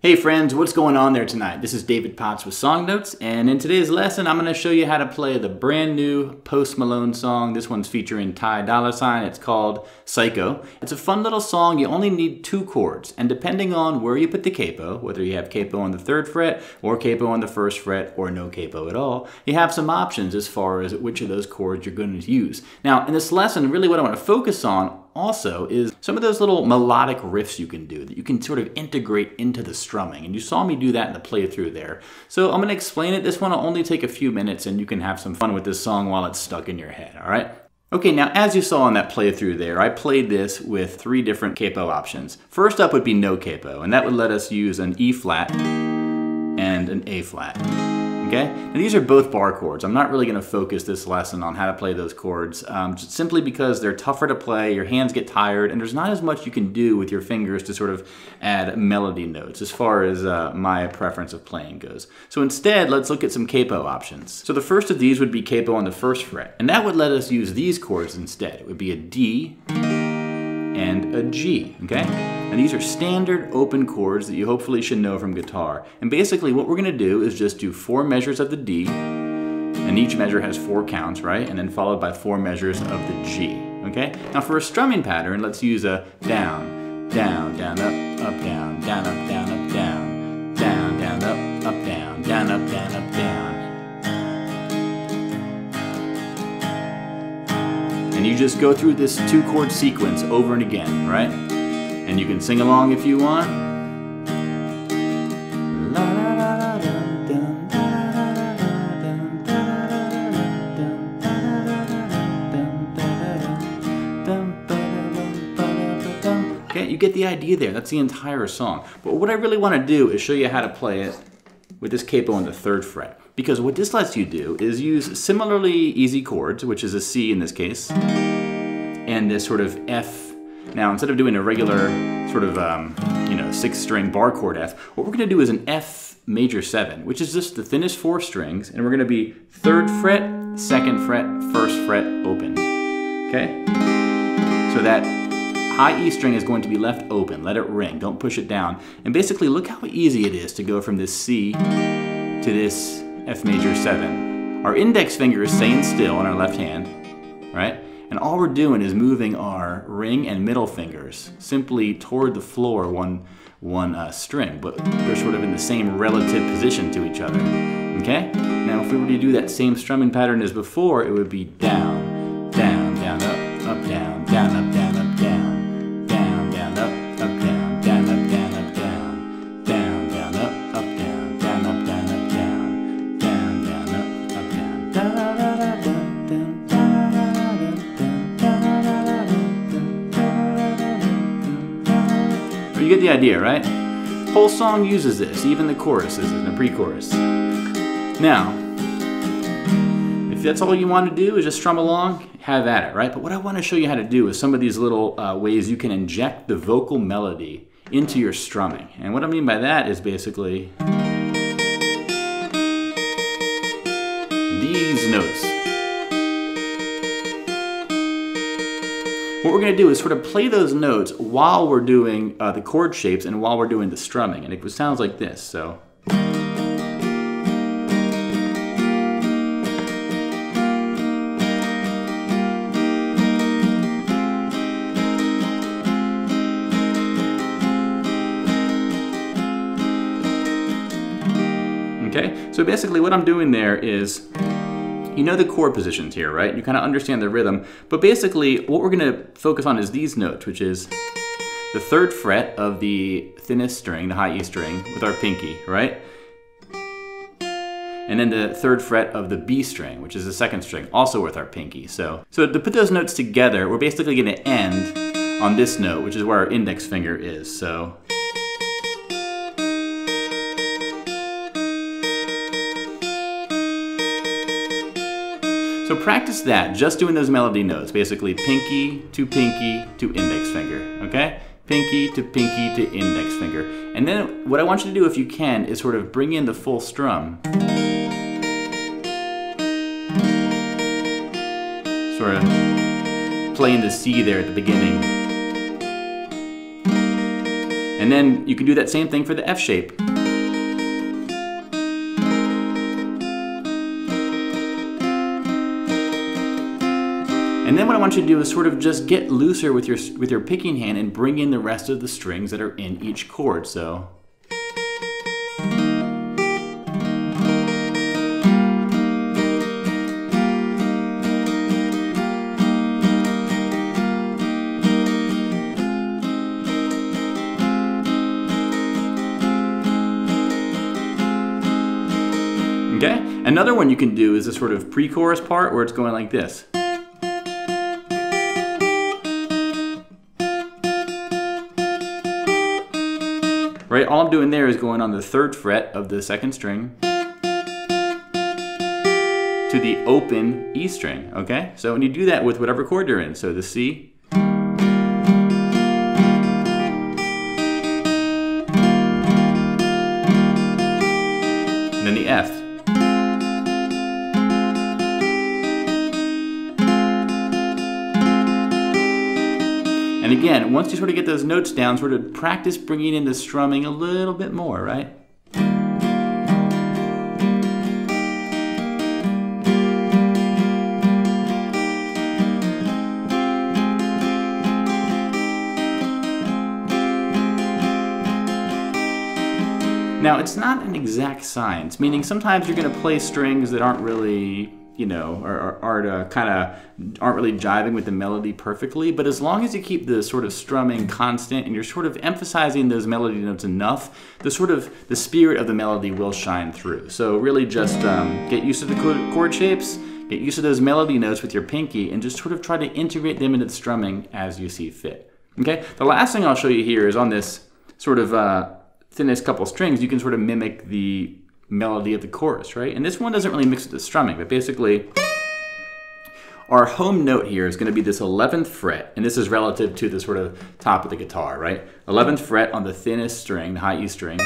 Hey friends, what's going on there tonight? This is David Potts with Song Notes, and in today's lesson I'm going to show you how to play the brand new Post Malone song. This one's featuring Ty Dolla $ign. It's called Psycho. It's a fun little song. You only need 2 chords, and depending on where you put the capo, whether you have capo on the 3rd fret or capo on the 1st fret or no capo at all, you have some options as far as which of those chords you're going to use. Now in this lesson, really what I want to focus on also is some of those little melodic riffs you can do that you can sort of integrate into the strumming. And you saw me do that in the playthrough there. So I'm going to explain it. This one will only take a few minutes and you can have some fun with this song while it's stuck in your head, all right? Okay, now as you saw in that playthrough there, I played this with 3 different capo options. First up would be no capo, and that would let us use an E flat and an A flat. Okay? Now these are both bar chords. I'm not really going to focus this lesson on how to play those chords, just simply because they're tougher to play, your hands get tired, and there's not as much you can do with your fingers to sort of add melody notes as far as my preference of playing goes. So instead, let's look at some capo options. So the first of these would be capo on the 1st fret, and that would let us use these chords instead. It would be a D and a G, okay? And these are standard open chords that you hopefully should know from guitar. And basically what we're gonna do is just do 4 measures of the D, and each measure has 4 counts, right? And then followed by 4 measures of the G, okay? Now for a strumming pattern, let's use a down, down, down, up, down, down, up, down, up, down, down, down, up, down, down, up, down, up, down. And you just go through this 2-chord sequence over and again, right? And you can sing along if you want. Okay, you get the idea there. That's the entire song. But what I really want to do is show you how to play it with this capo on the 3rd fret. Because what this lets you do is use similarly easy chords, which is a C in this case, and this sort of F. Now, instead of doing a regular sort of, 6-string bar chord F, what we're going to do is an F major 7, which is just the thinnest 4 strings, and we're going to be 3rd fret, 2nd fret, 1st fret, open. Okay? So that high E string is going to be left open. Let it ring. Don't push it down. And basically, look how easy it is to go from this C to this F major 7. Our index finger is staying still on our left hand, right? And all we're doing is moving our ring and middle fingers simply toward the floor one string, but they're sort of in the same relative position to each other, okay? Now if we were to do that same strumming pattern as before, it would be down, down, down, up, down, down, up, down, up, down, down, down, up, down, down, up, down, up, down, down, down, up, down, down, up, down, up, down, down, down, up, down, da da da da da da. You get the idea, right? Whole song uses this, even the choruses and the pre-chorus. Now, if that's all you want to do is just strum along, have at it, right? But what I want to show you how to do is some of these little ways you can inject the vocal melody into your strumming. And what I mean by that is basically these notes. What we're going to do is sort of play those notes while we're doing the chord shapes and while we're doing the strumming. And it sounds like this, so. Okay, so basically what I'm doing there is, you know the chord positions here, right? You kind of understand the rhythm, but basically what we're going to focus on is these notes, which is the 3rd fret of the thinnest string, the high E string, with our pinky, right? And then the 3rd fret of the B string, which is the 2nd string, also with our pinky. So to put those notes together, we're basically going to end on this note, which is where our index finger is. So. So practice that, just doing those melody notes, basically pinky to index finger, okay? Pinky to index finger. And then what I want you to do, if you can, is sort of bring in the full strum. Sort of playing the C there at the beginning. And And then you can do that same thing for the F shape. And then what I want you to do is sort of just get looser with your picking hand and bring in the rest of the strings that are in each chord. So. Okay? Another one you can do is a sort of pre-chorus part where it's going like this. Right? All I'm doing there is going on the 3rd fret of the 2nd string to the open E string, okay? So when you do that with whatever chord you're in, so the C, and then the F. And again, once you sort of get those notes down, sort of practice bringing in the strumming a little bit more, right? Now, it's not an exact science, meaning sometimes you're going to play strings that aren't really, you know, aren't really jiving with the melody perfectly, but as long as you keep the sort of strumming constant and you're sort of emphasizing those melody notes enough, the spirit of the melody will shine through. So really just get used to the chord shapes, get used to those melody notes with your pinky, and just sort of try to integrate them into the strumming as you see fit. Okay, the last thing I'll show you here is on this sort of thinnest couple strings, you can sort of mimic the melody of the chorus, right? And this one doesn't really mix with the strumming, but basically our home note here is going to be this 11th fret, and this is relative to the sort of top of the guitar, right? 11th fret on the thinnest string, the high E string.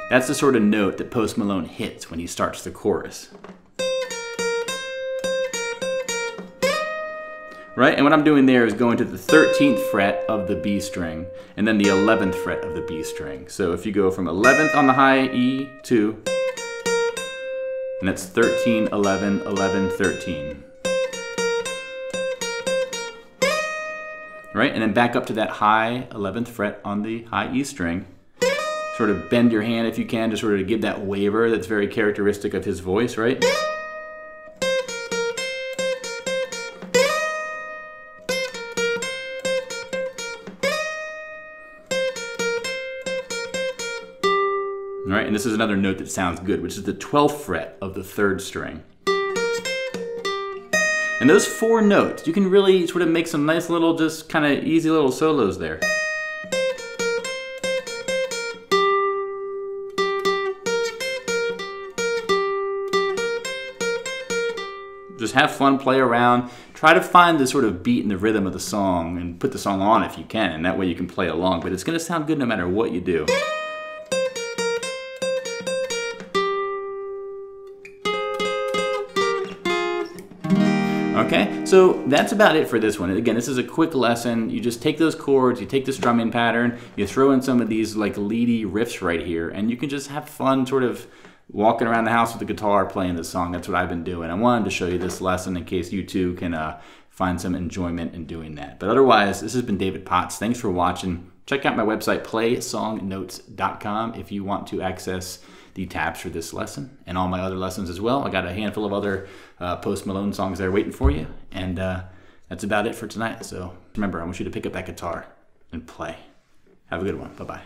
That's the sort of note that Post Malone hits when he starts the chorus. Right? And what I'm doing there is going to the 13th fret of the B string, and then the 11th fret of the B string. So if you go from 11th on the high E to, and that's 13, 11, 11, 13. Right? And then back up to that high 11th fret on the high E string. Sort of bend your hand if you can to sort of give that waver that's very characteristic of his voice, right? All right, and this is another note that sounds good, which is the 12th fret of the 3rd string. And those 4 notes, you can really sort of make some nice little, just kind of easy little solos there. Just have fun, play around, try to find the sort of beat and the rhythm of the song and put the song on if you can, and that way you can play along, but it's going to sound good no matter what you do. Okay, so that's about it for this one. Again, this is a quick lesson. You just take those chords, you take the strumming pattern, you throw in some of these like leady riffs right here, and you can just have fun sort of walking around the house with the guitar playing this song. That's what I've been doing. I wanted to show you this lesson in case you too can find some enjoyment in doing that. But otherwise, this has been David Potts. Thanks for watching. Check out my website, playsongnotes.com, if you want to access the tabs for this lesson and all my other lessons as well. I got a handful of other Post Malone songs there waiting for you. And that's about it for tonight. So remember, I want you to pick up that guitar and play. Have a good one. Bye-bye.